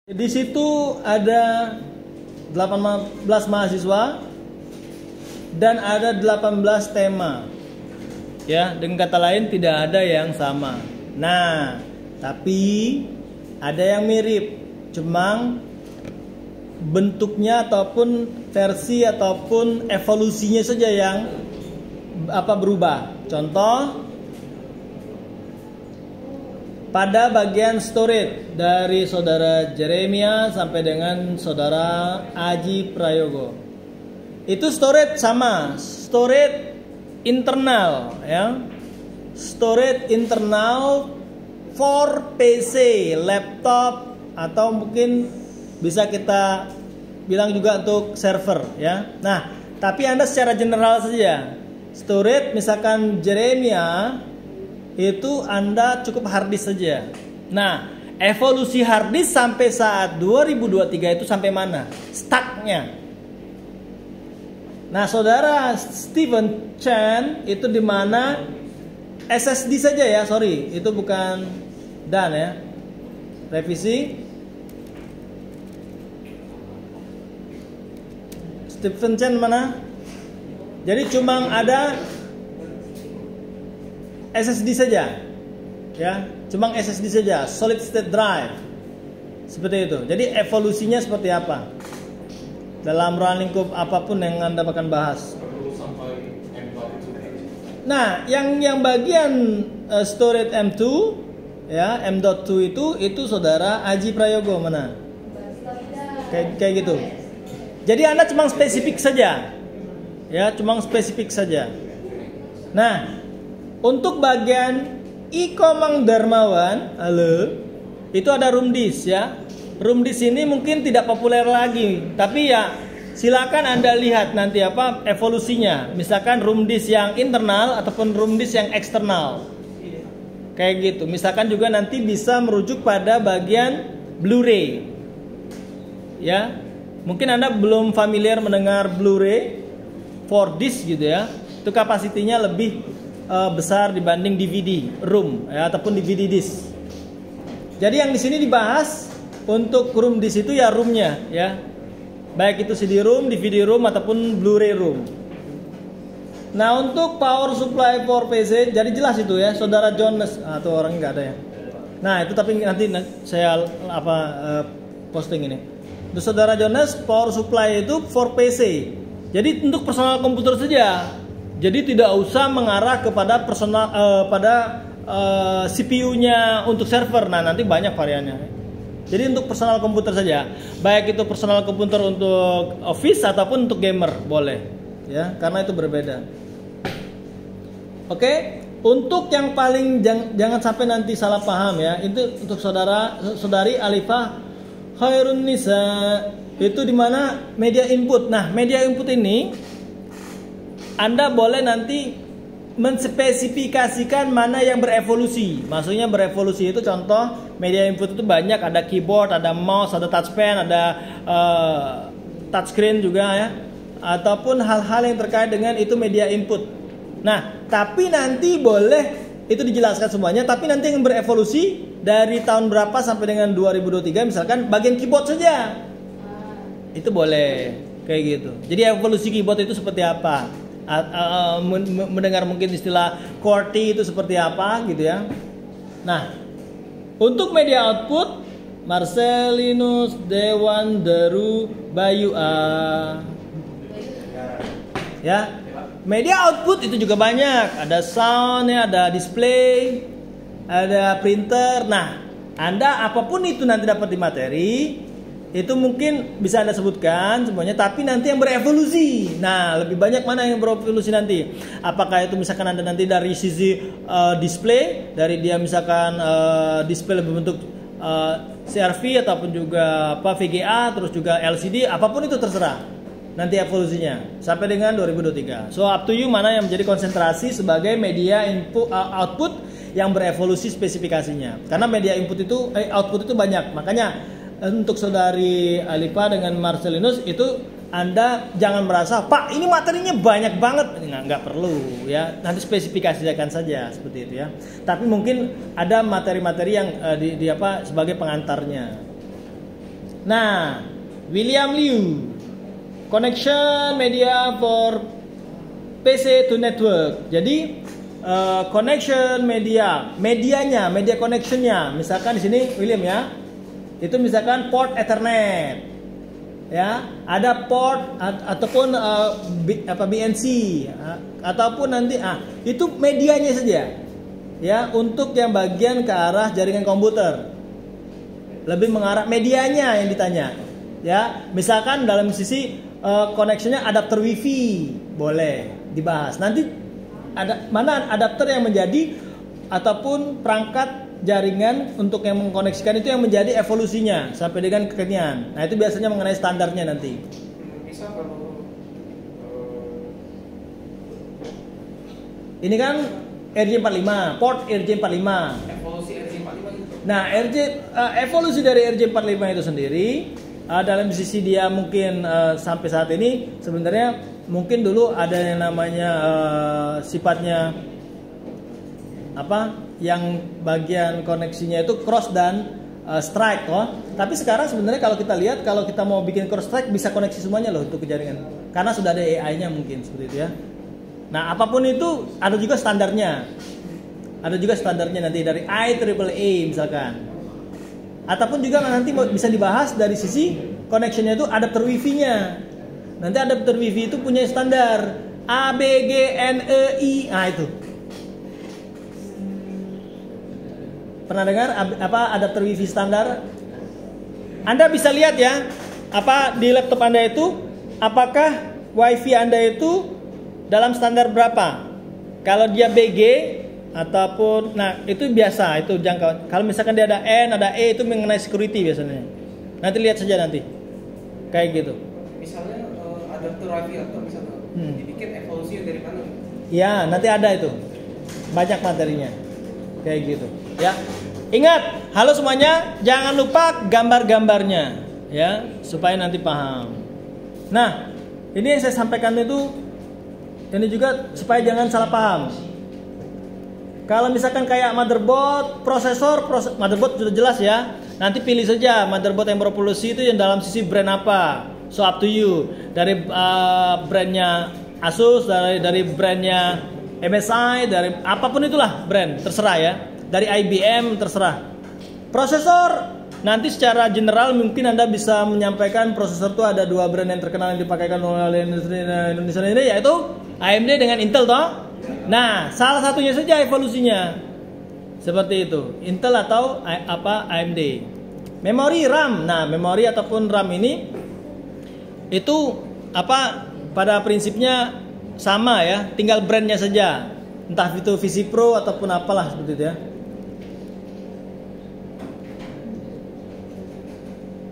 Di situ ada 18 mahasiswa dan ada 18 tema. Ya, dengan kata lain tidak ada yang sama. Nah, tapi ada yang mirip, cuma bentuknya ataupun versi ataupun evolusinya saja yang berubah. Contoh, pada bagian storage dari saudara Jeremia sampai dengan saudara Aji Prayogo, itu storage sama, storage internal, ya, storage internal for PC, laptop, atau mungkin bisa kita bilang juga untuk server, ya. Nah, tapi Anda secara general saja, storage misalkan Jeremia itu Anda cukup harddisk saja. Nah, evolusi harddisk sampai saat 2023 itu sampai mana? Stucknya. Nah, saudara Stephen Chen itu di mana SSD saja ya, sorry, itu bukan dan ya. Revisi. Stephen Chen mana? Jadi cuma ada SSD saja, ya, cuma SSD saja, solid state drive, seperti itu. Jadi evolusinya seperti apa dalam ruang lingkup apapun yang Anda akan bahas. Nah, yang bagian storage M2, ya, M.2 itu saudara Aji Prayogo mana? Kayak gitu. Jadi Anda cuma spesifik saja, ya, cuma spesifik saja. Nah, untuk bagian Ikomang Darmawan, halo, itu ada room disk, ya. Room disk ini mungkin tidak populer lagi, tapi ya silakan Anda lihat nanti apa evolusinya. Misalkan room disk yang internal ataupun room disk yang eksternal, kayak gitu. Misalkan juga nanti bisa merujuk pada bagian Blu-ray, ya. Mungkin Anda belum familiar mendengar Blu-ray 4 disc gitu ya. Itu kapasitinya lebih besar dibanding DVD room, ya, ataupun DVD disk. Jadi yang di sini dibahas untuk room disk itu ya roomnya, ya, baik itu CD room, DVD room ataupun Blu-ray room. Nah, untuk power supply for PC jadi jelas itu ya, saudara Jonas atau orang nggak ada ya. Nah, itu tapi nanti saya posting ini. Untuk saudara Jonas, power supply itu for PC. Jadi untuk personal komputer saja. Jadi tidak usah mengarah kepada personal CPU-nya untuk server. Nah, nanti banyak variannya. Jadi untuk personal komputer saja. Baik itu personal komputer untuk office ataupun untuk gamer boleh, ya, karena itu berbeda. Oke, untuk yang paling jangan sampai nanti salah paham ya. Itu untuk saudari Alifah Khairun Nisa, itu di mana media input. Nah, media input ini Anda boleh nanti menspesifikasikan mana yang berevolusi. Maksudnya berevolusi itu contoh media input itu banyak, ada keyboard, ada mouse, ada touchpen, ada touchscreen juga ya, ataupun hal-hal yang terkait dengan itu media input. Nah, tapi nanti boleh itu dijelaskan semuanya, tapi nanti yang berevolusi dari tahun berapa sampai dengan 2023 misalkan bagian keyboard saja. Itu boleh kayak gitu. Jadi evolusi keyboard itu seperti apa? Mendengar mungkin istilah QWERTY itu seperti apa gitu ya. Nah, untuk media output Marcelinus Dewan Daru Bayu A. Ya, media output itu juga banyak. Ada sound ya, ada display, ada printer. Nah, Anda apapun itu nanti dapat di materi, itu mungkin bisa Anda sebutkan semuanya, tapi nanti yang berevolusi. Nah, lebih banyak mana yang berevolusi nanti? Apakah itu misalkan Anda nanti dari sisi display, dari dia misalkan display berbentuk CRV ataupun juga VGA, terus juga LCD, apapun itu terserah. Nanti evolusinya sampai dengan 2023. So up to you mana yang menjadi konsentrasi sebagai media input output yang berevolusi spesifikasinya. Karena media input itu output itu banyak. Makanya untuk saudari Alifa dengan Marcelinus itu Anda jangan merasa, Pak ini materinya banyak banget, nggak perlu ya, nanti spesifikasikan saja seperti itu ya. Tapi mungkin ada materi-materi yang sebagai pengantarnya. Nah, William Liu, connection media for PC to network. Jadi connection medianya, media connectionnya. Misalkan di sini William ya, itu misalkan port Ethernet, ya, ada port ataupun BNC, ataupun nanti itu medianya saja, ya, untuk yang bagian ke arah jaringan komputer. Lebih mengarah medianya yang ditanya, ya. Misalkan dalam sisi connectionnya adapter WiFi boleh dibahas. Nanti ada mana adapter yang menjadi ataupun perangkat jaringan untuk yang mengkoneksikan itu yang menjadi evolusinya sampai dengan kekinian. Nah itu biasanya mengenai standarnya nanti. Bisa kalau ini kan RJ45, port RJ45. evolusi RJ45 itu. Nah, evolusi dari RJ45 itu sendiri dalam sisi dia mungkin sampai saat ini sebenarnya mungkin dulu ada yang namanya sifatnya yang bagian koneksinya itu cross dan strike tapi sekarang sebenarnya kalau kita lihat kalau kita mau bikin cross strike bisa koneksi semuanya loh untuk ke jaringan karena sudah ada AI-nya mungkin seperti itu ya. Nah, apapun itu ada juga standarnya. Ada juga standarnya nanti dari IEEE misalkan. Ataupun juga nanti bisa dibahas dari sisi connectionnya itu adapter WiFi-nya. Nanti adapter WiFi itu punya standar ABGNEI. Nah itu. Pernah dengar adapter WiFi standar? Anda bisa lihat ya, di laptop Anda itu apakah WiFi Anda itu dalam standar berapa? Kalau dia BG ataupun itu biasa itu jangkauan. Kalau misalkan dia ada N, ada E itu mengenai security biasanya. Nanti lihat saja nanti. Kayak gitu. Misalnya adapter WiFi atau misalnya dibikin evolusi dari mana? Ya, nanti ada itu. Banyak materinya. Kayak gitu. Ya. Ingat, halo semuanya, jangan lupa gambar-gambarnya ya, supaya nanti paham. Nah, ini yang saya sampaikan itu ini juga supaya jangan salah paham. Kalau misalkan kayak motherboard, motherboard sudah jelas ya. Nanti pilih saja motherboard yang berevolusi itu yang dalam sisi brand apa. So up to you. Dari brandnya Asus, dari brandnya MSI, dari apapun itulah brand, terserah ya. Dari IBM terserah. Prosesor nanti secara general mungkin Anda bisa menyampaikan prosesor itu ada dua brand yang terkenal yang dipakaikan oleh Indonesia ini yaitu AMD dengan Intel toh. Nah, salah satunya saja evolusinya. Seperti itu. Intel atau AMD. Memori RAM. Nah, memori ataupun RAM ini itu pada prinsipnya sama ya, tinggal brandnya saja. Entah itu Visi Pro ataupun apalah seperti itu ya.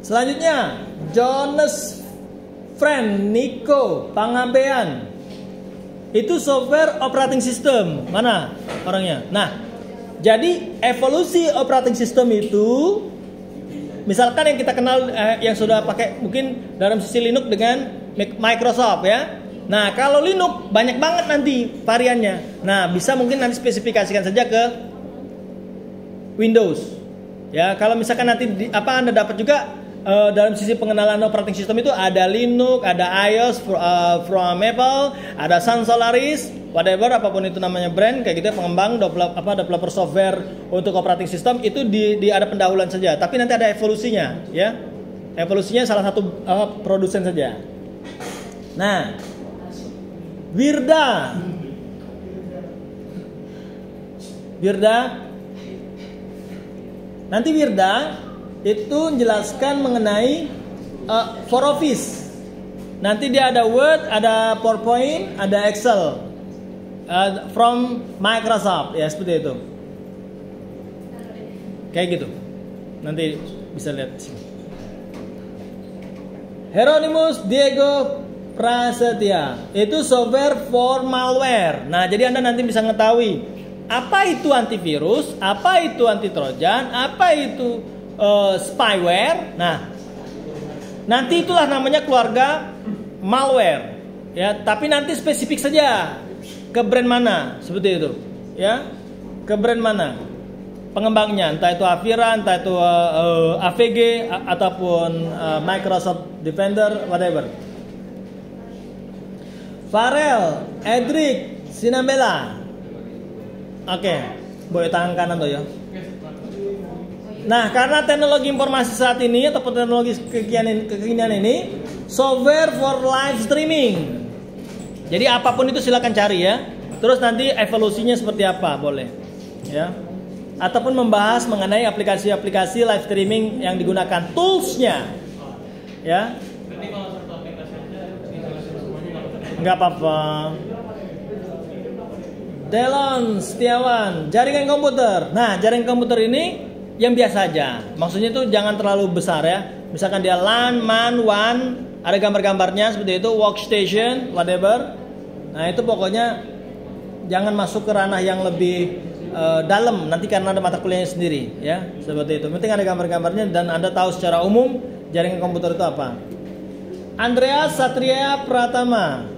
Selanjutnya, Jonas Friend Nico Pangabean. Itu software operating system. Mana orangnya? Nah, jadi evolusi operating system itu misalkan yang kita kenal yang sudah pakai mungkin dalam sisi Linux dengan Microsoft ya. Nah, kalau Linux banyak banget nanti variannya. Nah, bisa mungkin nanti spesifikasikan saja ke Windows. Ya, kalau misalkan nanti Anda dapat juga dalam sisi pengenalan operating system itu ada Linux, ada iOS from Apple, ada Sun Solaris, whatever apapun itu namanya brand kayak gitu pengembang developer software untuk operating system itu ada pendahuluan saja, tapi nanti ada evolusinya ya. Evolusinya salah satu produsen saja. Nah, Wirda nanti Wirda itu menjelaskan mengenai for Office. Nanti dia ada Word, ada PowerPoint, ada Excel from Microsoft ya, seperti itu. Kayak gitu. Nanti bisa lihat sini. Hieronymus Diego Prasetya itu software for malware. Nah, jadi Anda nanti bisa mengetahui apa itu antivirus, apa itu anti trojan, apa itu spyware. Nah, nanti itulah namanya keluarga malware ya, tapi nanti spesifik saja ke brand mana seperti itu ya, ke brand mana. pengembangnya, entah itu Avira, entah itu AVG ataupun Microsoft Defender, whatever. Farel, Edric, Sinambela. Oke, boleh tangan kanan tuh ya. Nah, karena teknologi informasi saat ini ataupun teknologi kekinian ini, software for live streaming. Jadi apapun itu silakan cari ya. Terus nanti evolusinya seperti apa, boleh. Ya. Ataupun membahas mengenai aplikasi-aplikasi live streaming yang digunakan, toolsnya. Ya. Berarti kalau satu aplikasi aja semuanya nggak apa-apa. Delon Setiawan, jaringan komputer. Nah, jaringan komputer ini yang biasa aja. Maksudnya itu jangan terlalu besar ya. Misalkan dia LAN, MAN, WAN, ada gambar-gambarnya seperti itu, workstation, whatever. Nah, itu pokoknya jangan masuk ke ranah yang lebih dalam nanti karena ada mata kuliahnya sendiri ya. Seperti itu. Penting ada gambar-gambarnya dan Anda tahu secara umum jaringan komputer itu apa. Andreas Satria Pratama.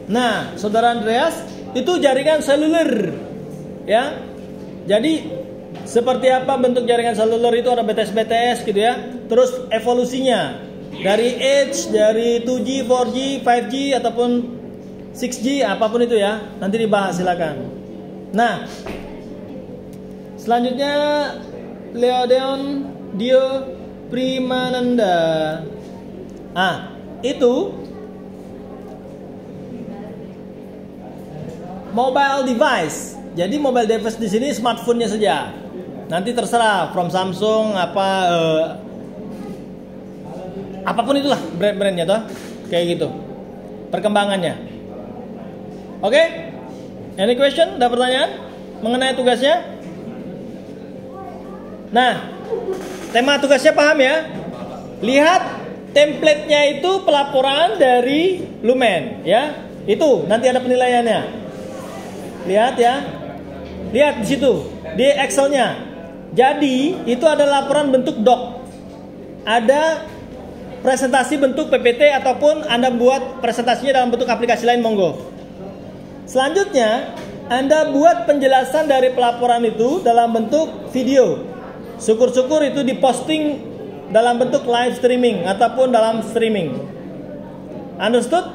Nah, Saudara Andreas, itu jaringan seluler ya. Jadi seperti apa bentuk jaringan seluler itu, ada BTS gitu ya. Terus evolusinya dari Edge, dari 2G, 4G, 5G ataupun 6G, apapun itu ya. Nanti dibahas silakan. Nah, selanjutnya Leodeon Dio Primananda. Itu mobile device. Jadi mobile device di sini smartphone-nya saja. Nanti terserah from Samsung apapun itulah brand-brandnya toh. Kayak gitu. Perkembangannya. Oke? Any question? Ada pertanyaan mengenai tugasnya? Nah, tema tugasnya paham ya? Lihat template-nya itu pelaporan dari Lumen ya. Itu nanti ada penilaiannya. Lihat ya. Lihat di situ di Excel-nya. Jadi itu ada laporan bentuk doc. Ada presentasi bentuk PPT ataupun Anda buat presentasinya dalam bentuk aplikasi lain, monggo. Selanjutnya Anda buat penjelasan dari pelaporan itu dalam bentuk video. Syukur-syukur itu diposting dalam bentuk live streaming ataupun dalam streaming. Understood?